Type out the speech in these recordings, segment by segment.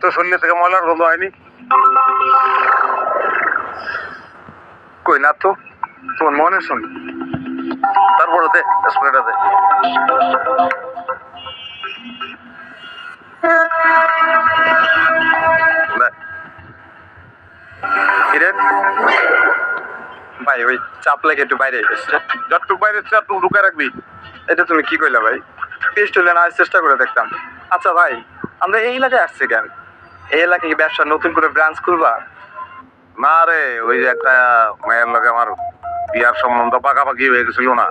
তো শরীর থেকে ময়লার গন্ধ হয়নি? কই না তো, তোমার মনে শুনি। তারপরে দে স্প্রেটা দে। ভাই ওই চাপ লেগে একটু বাইরে এসেছে, যতটুকু বাইরে ততটুকু ঢুকে রাখবি। এটা তুমি কি কইলা ভাই? পিস্টলে না চেষ্টা করে দেখতাম। আচ্ছা ভাই, আমরা এই এলাকায় আসছি কেন? এই এলাকায় কি ব্যবসা নতুন করে ব্রাঞ্চ খুলবা? না রে, ওই যে একটা মেয়ের লগে আমার বিয়ার সম্বন্ধ পাকাপাকি হয়ে গেছিল না,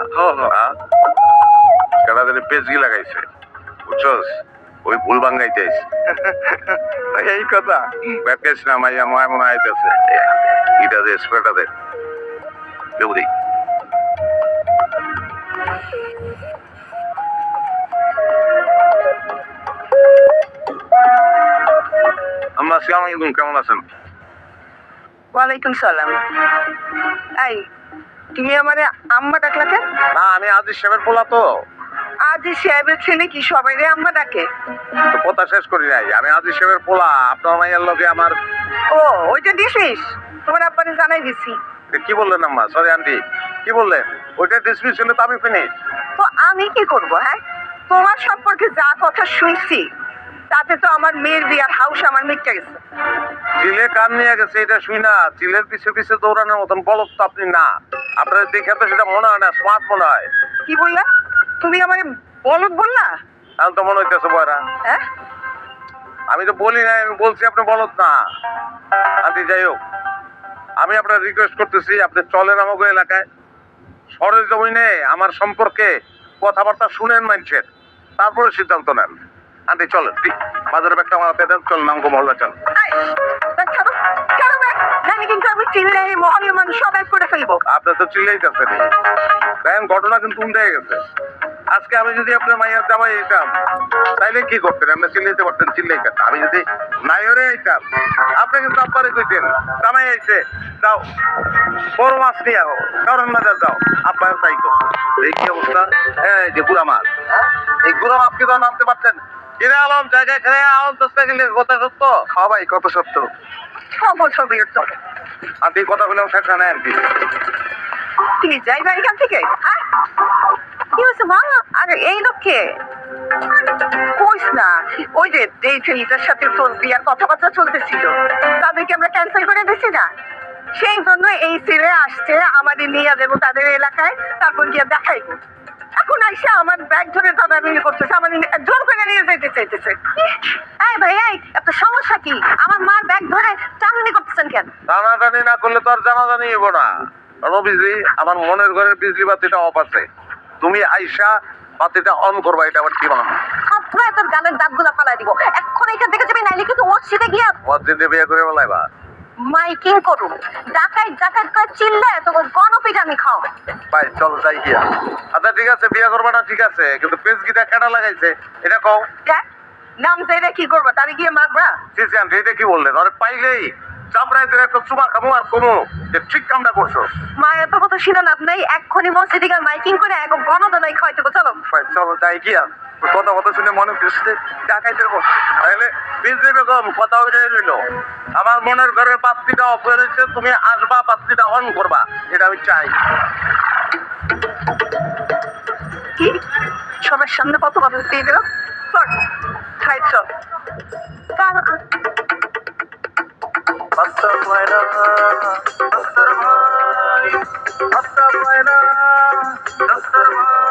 সেটা যদি পেজগি লাগাইছে, বুঝছস? ওই ভুল ভাঙ্গাইতে এই কথা ব্যাকেশ না মাইয়া নয় মনে আইতেছে। এটা দে স্প্রেটা দে, দেবুদি। আমরা আসসালামু আলাইকুম, কেমন আছেন? ওয়ালাইকুম সালাম। এই তুমি আমারে আম্মা ডাকলা কেন? না, আমি আজিজ সাহেবের পোলা তো। আজি সাহেবের ছেলে কি সবাই রে আম্মা ডাকে? তো কথা শেষ করি নাই, আমি আজিজ সাহেবের পোলা। আপনার মাইয়ার লগে আমার। ও ওইটা দিছিস? তোমার আব্বারে জানাই দিছি। কি বললেন আম্মা? সরি আন্টি, কি বললেন? ওইটা ডিসমিস হলে তো আমি ফিনিশ। তো আমি কি করব? হ্যাঁ, তোমার সম্পর্কে যা কথা শুনছি তাতে তো আমার মেয়ের বিয়ার হাউস আমার মিটে গেছে। চিলে কান নিয়ে গেছে এটা শুই না। চিলের পিছে পিছে দৌড়ানোর মতন বলদ তো আপনি না। আপনার দেখে তো সেটা মনে হয় না, স্মার্ট মনে হয়। কি বললা তুমি? আমারে বলদ বললা? আমি তো মনে হইতেছে বয়রা। হ্যাঁ, আমি তো বলি না, আমি বলছি আপনি বলদ না। আন্টি যাই হোক, আমি আপনার রিকোয়েস্ট করতেছি, আপনি চলেন আমাকে এলাকায়, সরের জমিনে আমার সম্পর্কে কথাবার্তা শুনেন মানুষের, তারপরে সিদ্ধান্ত নেন। আন্টি চলেন, বাজারে ব্যাগটা আমার হাতে দেন, চল নামগো মহল্লা চল। কিন্তু আমি চিল্লাই মহলের মানুষ সব এক করে ফেলবো। আপনি তো চিল্লাইতেছেন, দেখেন ঘটনা কিন্তু উল্টে গেছে। আজকে আমি যদি আপনার মাইয়ার জামাই এইতাম, তাইলে কি করতেন? আপনি চিল্লাইতে পারতেন, চিল্লাইতেন। আমি যদি নাইরে এইতাম, আপনি কিন্তু আব্বারে কইতেন জামাই আইছে, যাও বড় মাছ নিয়ে আও, কারণ না যাও। আব্বাও তাই তো। এই কি অবস্থা? এই যে গুড়া মাছ, এই গুড়া মাছ কি তো নামতে পারতেন? কিরে আলম, জায়গায় খেয়ে আলম দশটা গেলে কথা সত্য? হ্যাঁ ভাই, কত সত্য। আপনি কথা বলেও শেখা নেন কি? তুমি যাইবা এখান থেকে? হ্যাঁ, কি হয়েছে মা? আরে এই লোককে কইস না। ওই যে এই ছেলেটার সাথে তোর বিয়ার কথাবার্তা চলতেছিল, তাদেরকে আমরা ক্যান্সেল করে দিছি না, সেই জন্য এই ছেলে আসছে আমাদের নিয়ে যাবো তাদের এলাকায়, তারপর গিয়ে দেখাইবো। এখন আইসা আমার ব্যাগ ধরে দাদাগিরি করতেছে, আমার জোর করে নিয়ে যেতে চাইতেছে। এই ভাই, এই একটা সমস্যা কি? আমার মার ব্যাগ ধরে টানাটানি করতেছেন কেন? টানাটানি না করলে তো আর জানাজানি হইব না। বিজলি, আমার মনের ঘরের বিজলি বাতিটা অফ আছে, তুমি আইসা বাতিটা অন করবা। এটা আবার কি বানানো? সবসময় তোর গানের দাঁতগুলা ফালাই দিব। এখন এখান থেকে যাবি, নাইলে কিন্তু মসজিদে গিয়া মসজিদে বিয়ে করে বলাইবা। মাইকিং করুন, ডাকাত ডাকাত করে চিল্লায় তোকে গণপিঠ আমি খাও। ভাই চল যাই গিয়া। আচ্ছা ঠিক আছে, বিয়ে করবা না ঠিক আছে, কিন্তু পেজগিটা কেনা লাগাইছে এটা কও। নাম চাইলে কি করবা? তারে গিয়ে মারবা? সিসিয়ান এটা কি বললেন? আরে পাইলেই চাপড়াইতে একটা চুমা খাবো আর কোনো যে ঠিক কামটা করছো। মা এত কথা শুনে লাভ নাই, এক্ষুনি মসজিদে গিয়ে মাইকিং করে এক গণদানাই খাইতে চলো। ভাই চলো যাই গিয়া। কথা কথা শুনে মনে হচ্ছে টাকাইতে তাহলে বিজলি বেগম কথা হয়ে রইল। আমার মনের ঘরের বাতিটা অফ হয়ে রয়েছে, তুমি আসবা বাতিটা অন করবা, এটা আমি চাই। কি সবার সামনে কত কথা দিয়ে দিল? খাই চল। আত্মা পয়না আত্মার ভাই, আত্মা পয়না আত্মার ভাই।